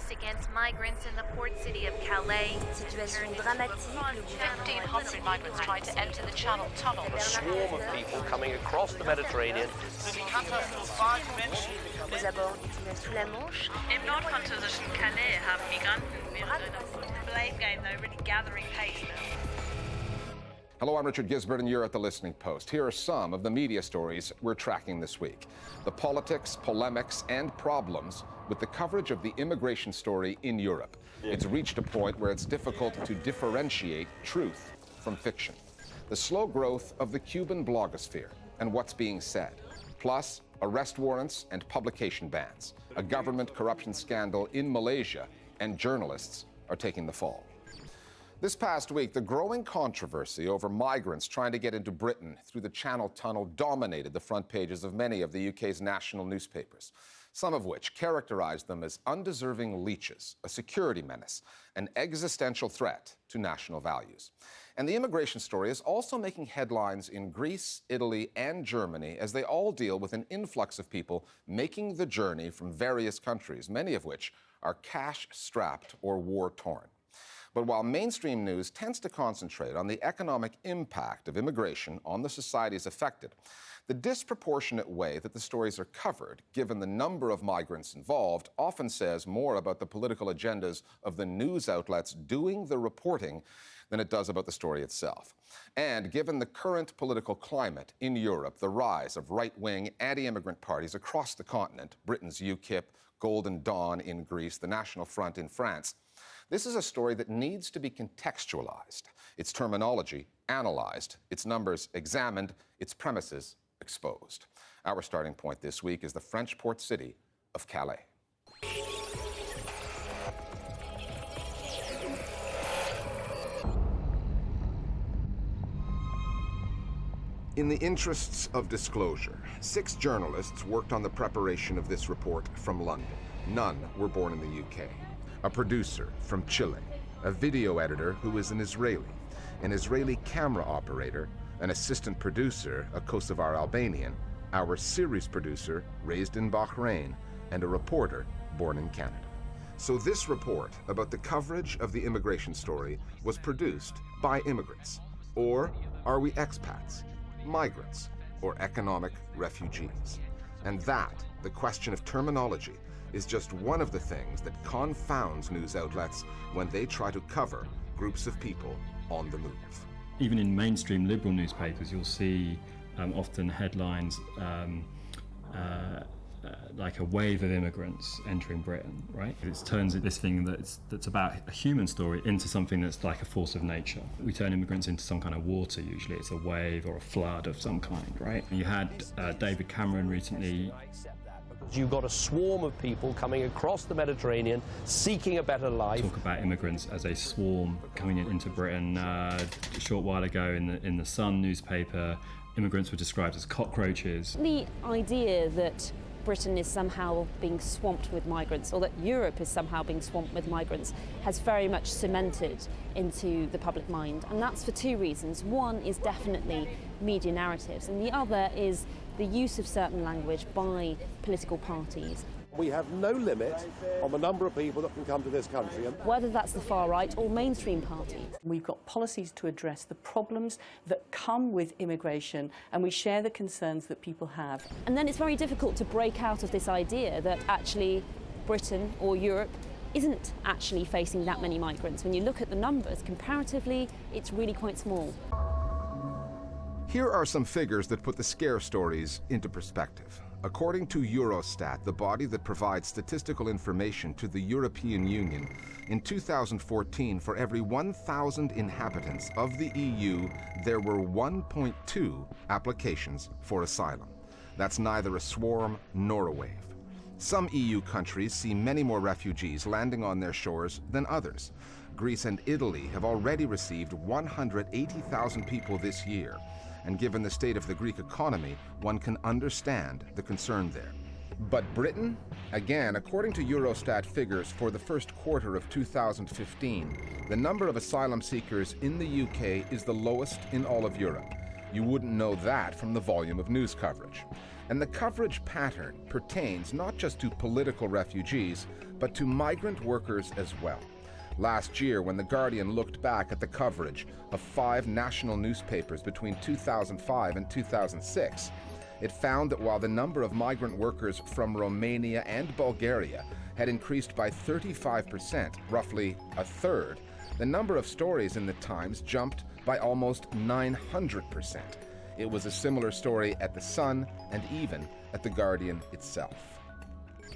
violence against migrants in the port city of Calais. Situation dramatique. 1,500 migrants tried to enter the Channel Tunnel. A swarm of people coming across the Mediterranean. Aux abords du tunnel sous la Manche. Im nordfranzösischen Calais haben Migranten während einer blame game though really gathering pace now. Hello, I'm Richard Gisbert, and you're at The Listening Post. Here are some of the media stories we're tracking this week. The politics, polemics, and problems with the coverage of the immigration story in Europe. It's reached a point where it's difficult to differentiate truth from fiction. The slow growth of the Cuban blogosphere and what's being said. Plus, arrest warrants and publication bans. A government corruption scandal in Malaysia, and journalists are taking the fall. This past week, the growing controversy over migrants trying to get into Britain through the Channel Tunnel dominated the front pages of many of the UK's national newspapers, some of which characterized them as undeserving leeches, a security menace, an existential threat to national values. And the immigration story is also making headlines in Greece, Italy, and Germany as they all deal with an influx of people making the journey from various countries, many of which are cash-strapped or war-torn. But while mainstream news tends to concentrate on the economic impact of immigration on the societies affected, the disproportionate way that the stories are covered, given the number of migrants involved, often says more about the political agendas of the news outlets doing the reporting than it does about the story itself. And given the current political climate in Europe, the rise of right-wing anti-immigrant parties across the continent, Britain's UKIP, Golden Dawn in Greece, the National Front in France, this is a story that needs to be contextualized, its terminology analyzed, its numbers examined, its premises exposed. Our starting point this week is the French port city of Calais. In the interests of disclosure, 6 journalists worked on the preparation of this report from London. None were born in the UK. A producer from Chile, a video editor who is an Israeli camera operator, an assistant producer, a Kosovar Albanian, our series producer, raised in Bahrain, and a reporter born in Canada. So this report about the coverage of the immigration story was produced by immigrants. Or are we expats, migrants, or economic refugees? And that, the question of terminology, is just one of the things that confounds news outlets when they try to cover groups of people on the move. Even in mainstream liberal newspapers, you'll see often headlines like a wave of immigrants entering Britain, right? It turns this thing that's about a human story into something that's like a force of nature. We turn immigrants into some kind of water, usually. It's a wave or a flood of some kind, right? You had David Cameron recently. You've got a swarm of people coming across the Mediterranean, seeking a better life. Talk about immigrants as a swarm coming into Britain. A short while ago in the Sun newspaper, immigrants were described as cockroaches. The idea that Britain is somehow being swamped with migrants, or that Europe is somehow being swamped with migrants, has very much cemented into the public mind. And that's for 2 reasons. One is definitely media narratives, and the other is the use of certain language by political parties. We have no limit on the number of people that can come to this country. Whether that's the far right or mainstream parties. We've got policies to address the problems that come with immigration, and we share the concerns that people have. And then it's very difficult to break out of this idea that actually Britain or Europe isn't actually facing that many migrants. When you look at the numbers, comparatively, it's really quite small. Here are some figures that put the scare stories into perspective. According to Eurostat, the body that provides statistical information to the European Union, in 2014, for every 1,000 inhabitants of the EU, there were 1.2 applications for asylum. That's neither a swarm nor a wave. Some EU countries see many more refugees landing on their shores than others. Greece and Italy have already received 180,000 people this year. And given the state of the Greek economy, one can understand the concern there. But Britain? Again, according to Eurostat figures for the first quarter of 2015, the number of asylum seekers in the UK is the lowest in all of Europe. You wouldn't know that from the volume of news coverage. And the coverage pattern pertains not just to political refugees, but to migrant workers as well. Last year, when The Guardian looked back at the coverage of 5 national newspapers between 2005 and 2006, it found that while the number of migrant workers from Romania and Bulgaria had increased by 35%, roughly a third, the number of stories in the Times jumped by almost 900%. It was a similar story at The Sun and even at The Guardian itself.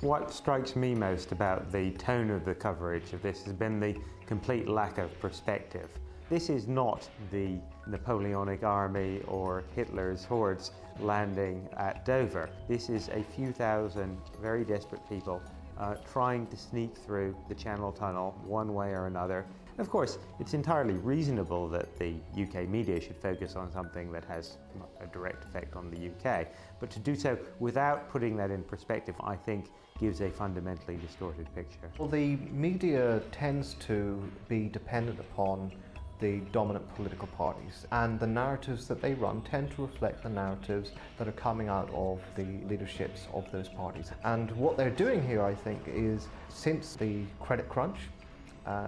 What strikes me most about the tone of the coverage of this has been the complete lack of perspective. This is not the Napoleonic army or Hitler's hordes landing at Dover. This is a few thousand very desperate people trying to sneak through the Channel Tunnel one way or another. Of course, it's entirely reasonable that the UK media should focus on something that has a direct effect on the UK, but to do so without putting that in perspective, I think, gives a fundamentally distorted picture. Well, the media tends to be dependent upon the dominant political parties, and the narratives that they run tend to reflect the narratives that are coming out of the leaderships of those parties. And what they're doing here, I think, is since the credit crunch,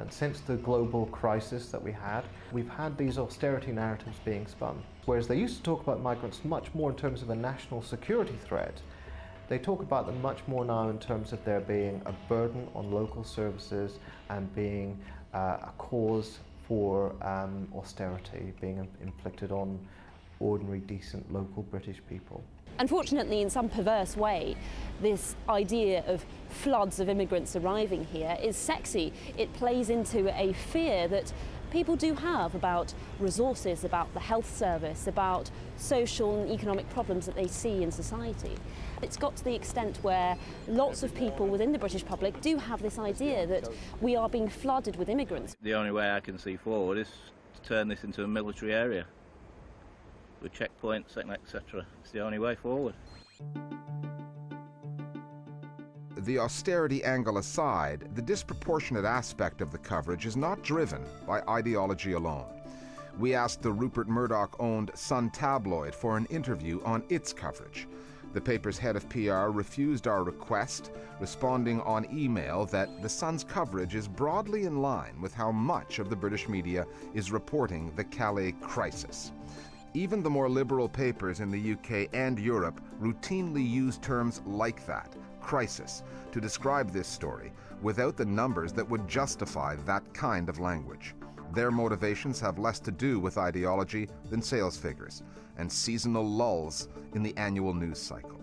since the global crisis that we've had these austerity narratives being spun. Whereas they used to talk about migrants much more in terms of a national security threat, they talk about them much more now in terms of there being a burden on local services and being a cause for austerity being inflicted on ordinary, decent, local British people. Unfortunately, in some perverse way, this idea of floods of immigrants arriving here is sexy. It plays into a fear that people do have about resources, about the health service, about social and economic problems that they see in society. It's got to the extent where lots of people within the British public do have this idea that we are being flooded with immigrants. The only way I can see forward is to turn this into a military area with checkpoints, etc. It's the only way forward. The austerity angle aside, the disproportionate aspect of the coverage is not driven by ideology alone. We asked the Rupert Murdoch-owned Sun tabloid for an interview on its coverage. The paper's head of PR refused our request, responding on email that the Sun's coverage is broadly in line with how much of the British media is reporting the Calais crisis. Even the more liberal papers in the UK and Europe routinely use terms like that, crisis, to describe this story without the numbers that would justify that kind of language. Their motivations have less to do with ideology than sales figures and seasonal lulls in the annual news cycle.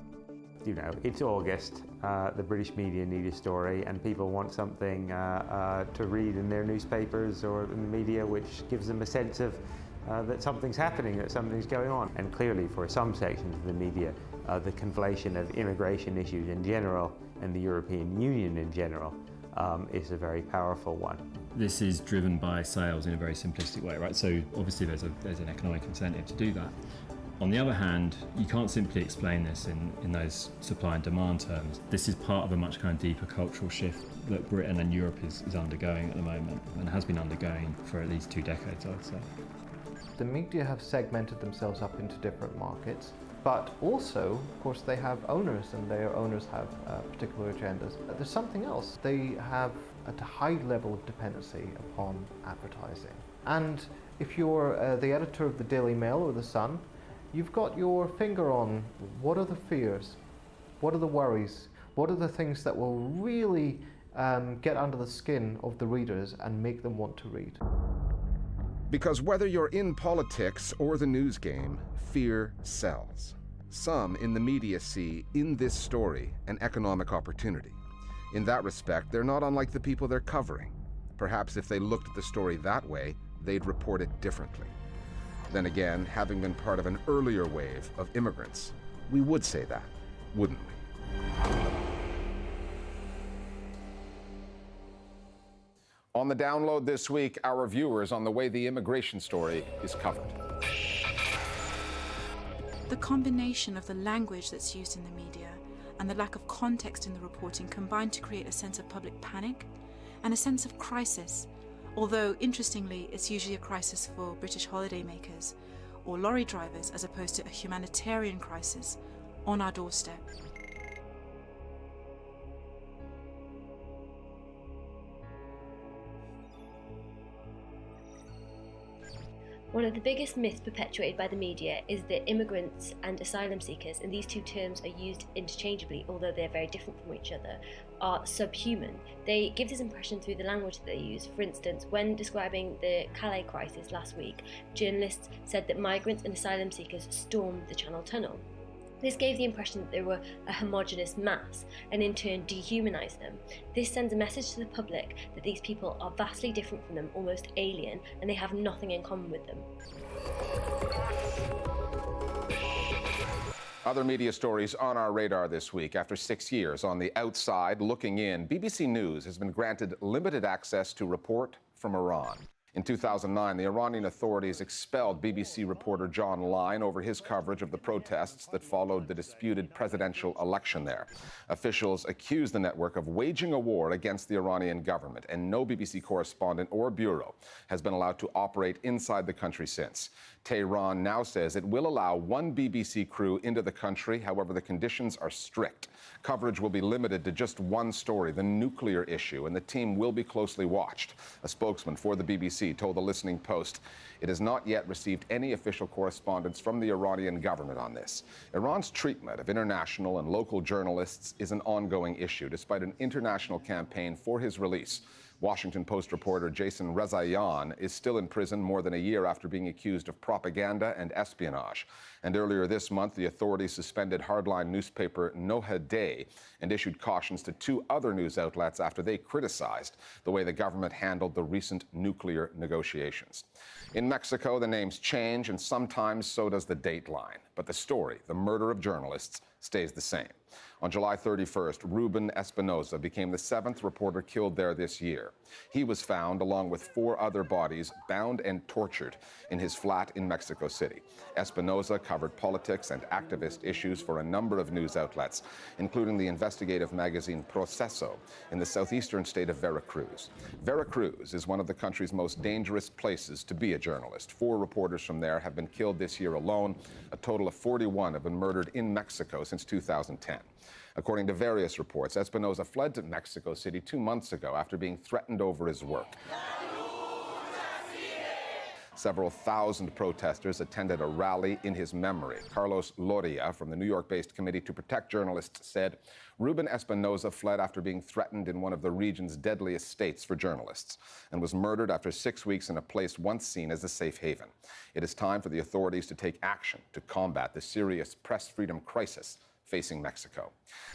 You know, it's August, the British media need a story, and people want something to read in their newspapers or in the media which gives them a sense of that something's happening, that something's going on. And clearly for some sections of the media, the conflation of immigration issues in general and the European Union in general is a very powerful one. This is driven by sales in a very simplistic way, right? So obviously there's an economic incentive to do that. On the other hand, you can't simply explain this in those supply and demand terms. This is part of a much kind of deeper cultural shift that Britain and Europe is undergoing at the moment, and has been undergoing for at least 2 decades, I would say. The media have segmented themselves up into different markets, but also, of course, they have owners, and their owners have particular agendas. But there's something else. They have a high level of dependency upon advertising. And if you're the editor of the Daily Mail or the Sun, you've got your finger on what are the fears, what are the worries, what are the things that will really get under the skin of the readers and make them want to read. Because whether you're in politics or the news game, fear sells. Some in the media see in this story an economic opportunity. In that respect, they're not unlike the people they're covering. Perhaps if they looked at the story that way, they'd report it differently. Then again, having been part of an earlier wave of immigrants, we would say that, wouldn't we? On the download this week, our viewers on the way the immigration story is covered. The combination of the language that's used in the media and the lack of context in the reporting combine to create a sense of public panic and a sense of crisis, although interestingly it's usually a crisis for British holidaymakers or lorry drivers as opposed to a humanitarian crisis on our doorstep. One of the biggest myths perpetuated by the media is that immigrants and asylum seekers, and these two terms are used interchangeably, although they're very different from each other, are subhuman. They give this impression through the language that they use. For instance, when describing the Calais crisis last week, journalists said that migrants and asylum seekers stormed the Channel Tunnel. This gave the impression that they were a homogenous mass and in turn dehumanised them. This sends a message to the public that these people are vastly different from them, almost alien, and they have nothing in common with them. Other media stories on our radar this week. After 6 years on the outside looking in, BBC News has been granted limited access to report from Iran. In 2009, the Iranian authorities expelled BBC reporter John Lyne over his coverage of the protests that followed the disputed presidential election there. Officials accused the network of waging a war against the Iranian government, and no BBC correspondent or bureau has been allowed to operate inside the country since. Tehran now says it will allow one BBC crew into the country. However, the conditions are strict. Coverage will be limited to just one story, the nuclear issue, and the team will be closely watched. A spokesman for the BBC told the Listening Post it has not yet received any official correspondence from the Iranian government on this. Iran's treatment of international and local journalists is an ongoing issue, despite an international campaign for his release. Washington Post reporter Jason Rezaian is still in prison more than a year after being accused of propaganda and espionage. And earlier this month, the authorities suspended hardline newspaper Noha Day and issued cautions to 2 other news outlets after they criticized the way the government handled the recent nuclear negotiations. In Mexico, the names change, and sometimes so does the dateline. But the story, the murder of journalists, stays the same. On July 31st, Ruben Espinosa became the 7th reporter killed there this year. He was found, along with 4 other bodies, bound and tortured in his flat in Mexico City. Espinosa covered politics and activist issues for a number of news outlets, including the investigative magazine Proceso in the southeastern state of Veracruz. Veracruz is one of the country's most dangerous places to be a journalist. 4 reporters from there have been killed this year alone. A total of 41 have been murdered in Mexico since 2010. According to various reports, Espinosa fled to Mexico City 2 months ago after being threatened over his work. Several thousand protesters attended a rally in his memory. Carlos Loria from the New York-based Committee to Protect Journalists said Ruben Espinosa fled after being threatened in one of the region's deadliest states for journalists and was murdered after 6 weeks in a place once seen as a safe haven. It is time for the authorities to take action to combat the serious press freedom crisis facing Mexico.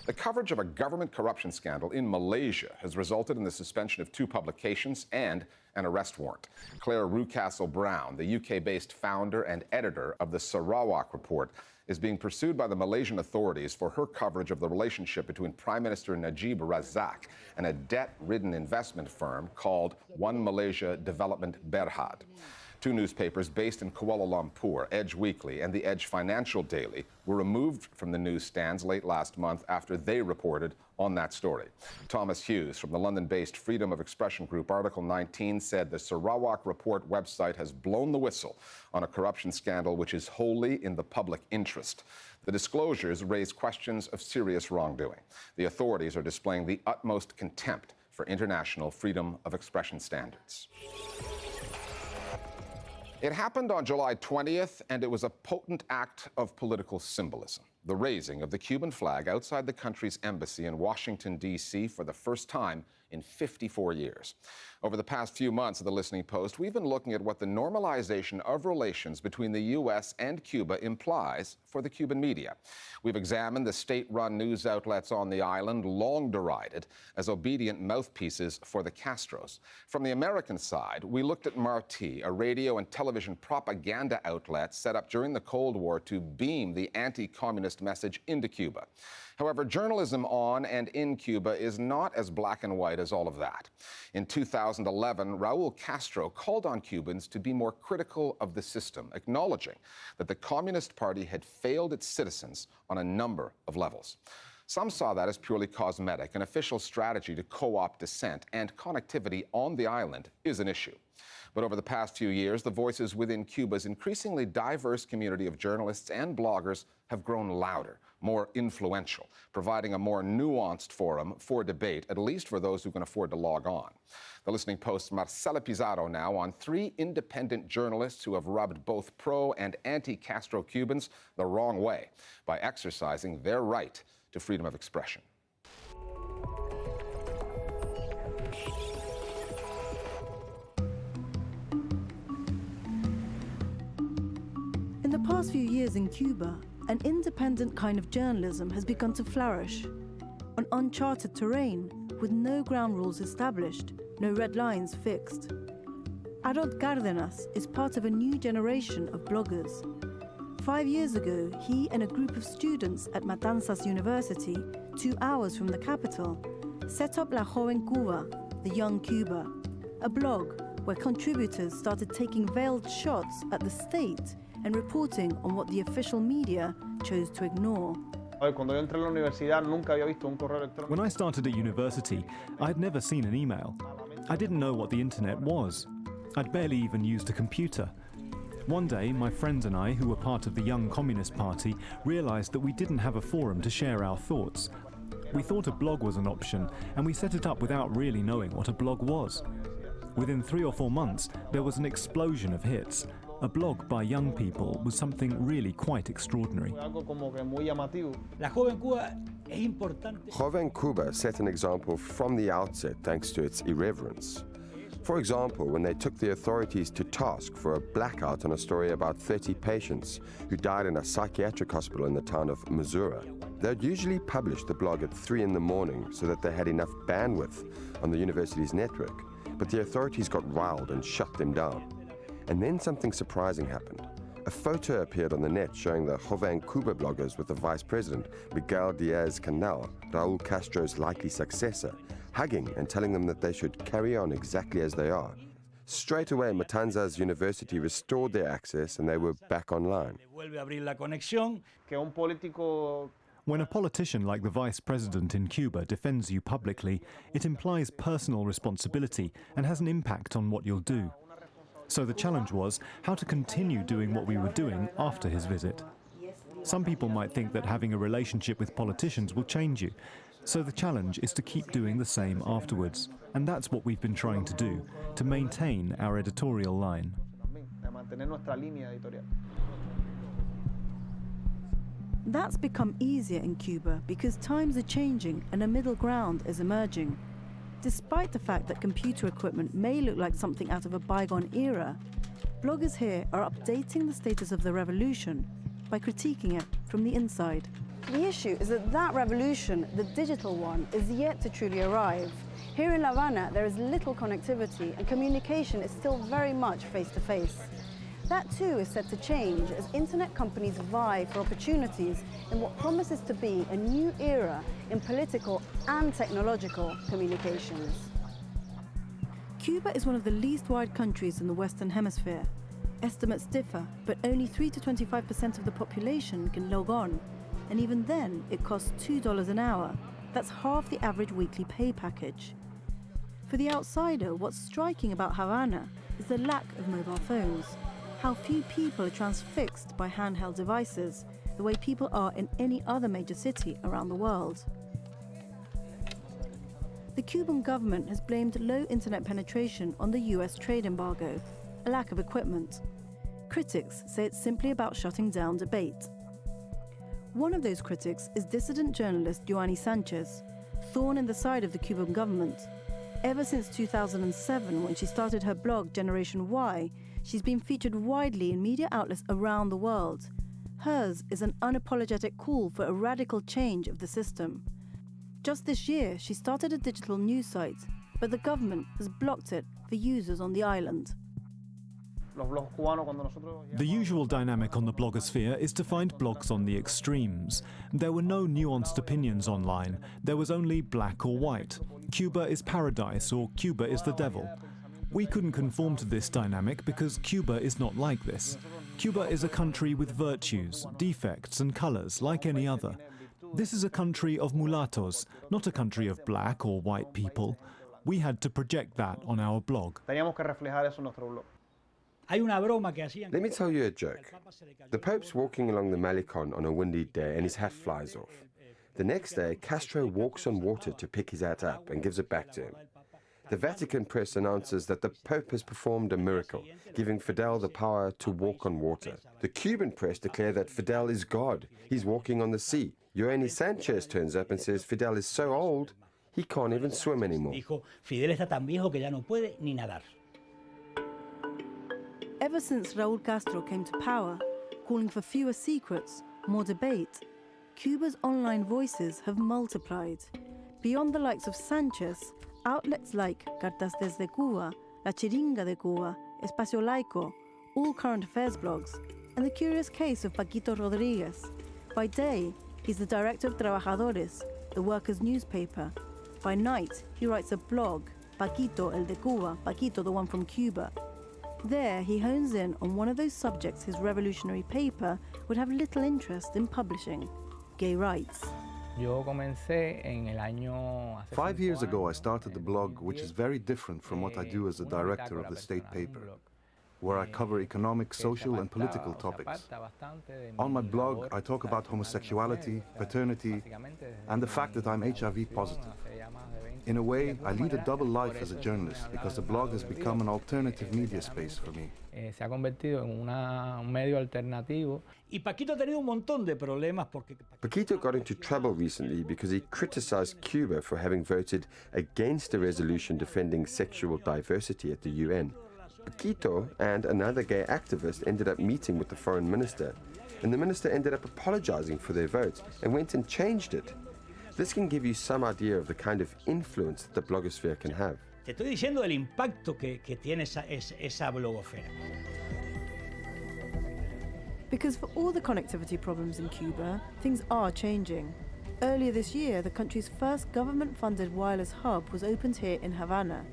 The coverage of a government corruption scandal in Malaysia has resulted in the suspension of 2 publications and an arrest warrant. Claire Rucastle-Brown, the UK-based founder and editor of the Sarawak Report, is being pursued by the Malaysian authorities for her coverage of the relationship between Prime Minister Najib Razak and a debt-ridden investment firm called One Malaysia Development Berhad. 2 newspapers based in Kuala Lumpur, Edge Weekly and the Edge Financial Daily, were removed from the newsstands late last month after they reported on that story. Thomas Hughes from the London-based Freedom of Expression group Article 19 said the Sarawak Report website has blown the whistle on a corruption scandal which is wholly in the public interest. The disclosures raise questions of serious wrongdoing. The authorities are displaying the utmost contempt for international freedom of expression standards. It happened on July 20th, and it was a potent act of political symbolism. The raising of the Cuban flag outside the country's embassy in Washington, D.C. for the first time in 54 years. Over the past few months of the Listening Post, we've been looking at what the normalization of relations between the U.S. and Cuba implies for the Cuban media. We've examined the state-run news outlets on the island, long derided as obedient mouthpieces for the Castros. From the American side, we looked at Marti, a radio and television propaganda outlet set up during the Cold War to beam the anti-communist message into Cuba. However, journalism on and in Cuba is not as black and white as all of that. In 2011, Raul Castro called on Cubans to be more critical of the system, acknowledging that the Communist Party had failed its citizens on a number of levels. Some saw that as purely cosmetic, an official strategy to co-opt dissent, and connectivity on the island is an issue. But over the past few years, the voices within Cuba's increasingly diverse community of journalists and bloggers have grown louder, more influential, providing a more nuanced forum for debate, at least for those who can afford to log on. The Listening Post's Marcela Pizarro now on 3 independent journalists who have rubbed both pro- and anti-Castro Cubans the wrong way by exercising their right to freedom of expression. In the past few years in Cuba, an independent kind of journalism has begun to flourish on uncharted terrain with no ground rules established, no red lines fixed. Harold Cárdenas is part of a new generation of bloggers. 5 years ago, he and a group of students at Matanzas University, 2 hours from the capital, set up La Joven Cuba, the Young Cuba, a blog where contributors started taking veiled shots at the state and reporting on what the official media chose to ignore. When I started at university, I'd never seen an email. I didn't know what the internet was. I'd barely even used a computer. One day, my friends and I, who were part of the Young Communist Party, realized that we didn't have a forum to share our thoughts. We thought a blog was an option, and we set it up without really knowing what a blog was. Within 3 or 4 months, there was an explosion of hits. A blog by young people was something really quite extraordinary. Joven Cuba set an example from the outset thanks to its irreverence. For example, when they took the authorities to task for a blackout on a story about 30 patients who died in a psychiatric hospital in the town of Missouri, they'd usually publish the blog at 3 in the morning so that they had enough bandwidth on the university's network. But the authorities got wild and shut them down. And then something surprising happened. A photo appeared on the net showing the Joven Cuba bloggers with the vice president, Miguel Díaz-Canel, Raúl Castro's likely successor, hugging and telling them that they should carry on exactly as they are. Straight away, Matanzas University restored their access and they were back online. When a politician like the vice president in Cuba defends you publicly, it implies personal responsibility and has an impact on what you'll do. So the challenge was how to continue doing what we were doing after his visit. Some people might think that having a relationship with politicians will change you. So the challenge is to keep doing the same afterwards. And that's what we've been trying to do, to maintain our editorial line. That's become easier in Cuba because times are changing and a middle ground is emerging. Despite the fact that computer equipment may look like something out of a bygone era, bloggers here are updating the status of the revolution by critiquing it from the inside. The issue is that that revolution, the digital one, is yet to truly arrive. Here in La Habana, there is little connectivity and communication is still very much face-to-face. That too is set to change as internet companies vie for opportunities in what promises to be a new era in political and technological communications. Cuba is one of the least wired countries in the Western Hemisphere. Estimates differ, but only 3 to 25% of the population can log on. And even then, it costs $2 an hour. That's half the average weekly pay package. For the outsider, what's striking about Havana is the lack of mobile phones. How few people are transfixed by handheld devices, the way people are in any other major city around the world. The Cuban government has blamed low internet penetration on the US trade embargo, a lack of equipment. Critics say it's simply about shutting down debate. One of those critics is dissident journalist Joanny Sanchez, thorn in the side of the Cuban government. Ever since 2007, when she started her blog Generation Y, she's been featured widely in media outlets around the world. Hers is an unapologetic call for a radical change of the system. Just this year, she started a digital news site, but the government has blocked it for users on the island. The usual dynamic on the blogosphere is to find blogs on the extremes. There were no nuanced opinions online. There was only black or white. Cuba is paradise or Cuba is the devil. We couldn't conform to this dynamic because Cuba is not like this. Cuba is a country with virtues, defects and colors like any other. This is a country of mulattoes, not a country of black or white people. We had to project that on our blog. Teníamos que reflejar eso en nuestro blog. Let me tell you a joke. The Pope's walking along the Malecon on a windy day and his hat flies off. The next day, Castro walks on water to pick his hat up and gives it back to him. The Vatican press announces that the Pope has performed a miracle, giving Fidel the power to walk on water. The Cuban press declare that Fidel is God. He's walking on the sea. Yoani Sanchez turns up and says Fidel is so old, he can't even swim anymore. Ever since Raúl Castro came to power, calling for fewer secrets, more debate, Cuba's online voices have multiplied. Beyond the likes of Sanchez, outlets like Cartas desde Cuba, La Chiringa de Cuba, Espacio Laico, all current affairs blogs, and the curious case of Paquito Rodriguez. By day, he's the director of Trabajadores, the workers' newspaper. By night, he writes a blog, Paquito el de Cuba, Paquito the one from Cuba. There, he hones in on one of those subjects his revolutionary paper would have little interest in publishing: gay rights. 5 years ago, I started the blog, which is very different from what I do as the director of the state paper, where I cover economic, social, and political topics. On my blog, I talk about homosexuality, paternity, and the fact that I'm HIV positive. In a way, I lead a double life as a journalist because the blog has become an alternative media space for me. Paquito got into trouble recently because he criticized Cuba for having voted against a resolution defending sexual diversity at the UN. Paquito and another gay activist ended up meeting with the foreign minister, and the minister ended up apologizing for their vote and went and changed it. This can give you some idea of the kind of influence that the blogosphere can have. Te estoy diciendo el impacto que tiene esa blogosfera. Because for all the connectivity problems in Cuba, things are changing. Earlier this year, the country's first government-funded wireless hub was opened here in Havana.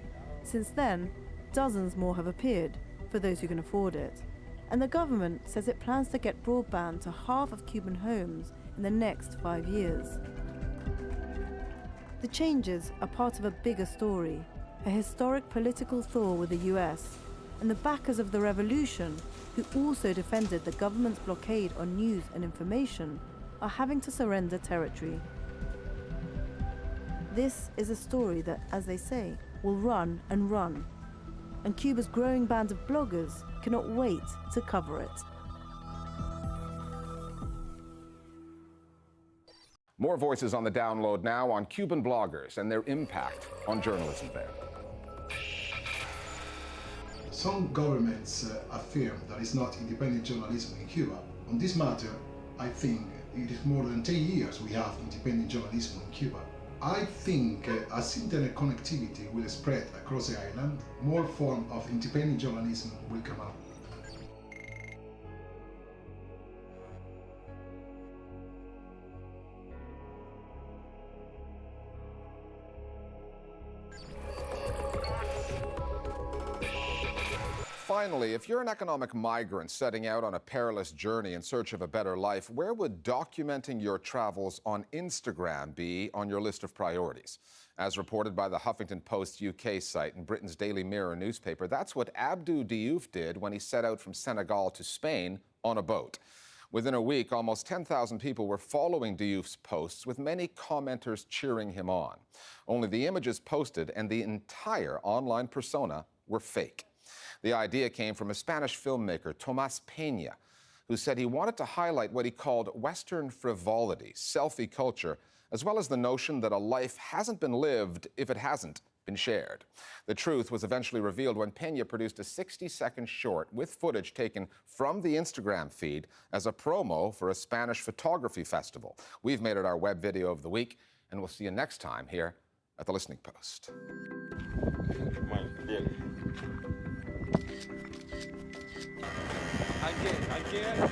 Since then, dozens more have appeared, for those who can afford it. And the government says it plans to get broadband to half of Cuban homes in the next 5 years. The changes are part of a bigger story, a historic political thaw with the US, and the backers of the revolution, who also defended the government's blockade on news and information, are having to surrender territory. This is a story that, as they say, will run and run, and Cuba's growing band of bloggers cannot wait to cover it. More voices on the download now on Cuban bloggers and their impact on journalism there. Some governments affirm there is not independent journalism in Cuba. On this matter, I think it is more than 10 years we have independent journalism in Cuba. I think as internet connectivity will spread across the island, more forms of independent journalism will come up. Finally, if you're an economic migrant setting out on a perilous journey in search of a better life, where would documenting your travels on Instagram be on your list of priorities? As reported by the Huffington Post UK site and Britain's Daily Mirror newspaper, that's what Abdou Diouf did when he set out from Senegal to Spain on a boat. Within a week, almost 10,000 people were following Diouf's posts, with many commenters cheering him on. Only the images posted and the entire online persona were fake. The idea came from a Spanish filmmaker, Tomás Peña, who said he wanted to highlight what he called Western frivolity, selfie culture, as well as the notion that a life hasn't been lived if it hasn't been shared. The truth was eventually revealed when Peña produced a 60-second short with footage taken from the Instagram feed as a promo for a Spanish photography festival. We've made it our web video of the week, and we'll see you next time here at The Listening Post. Again.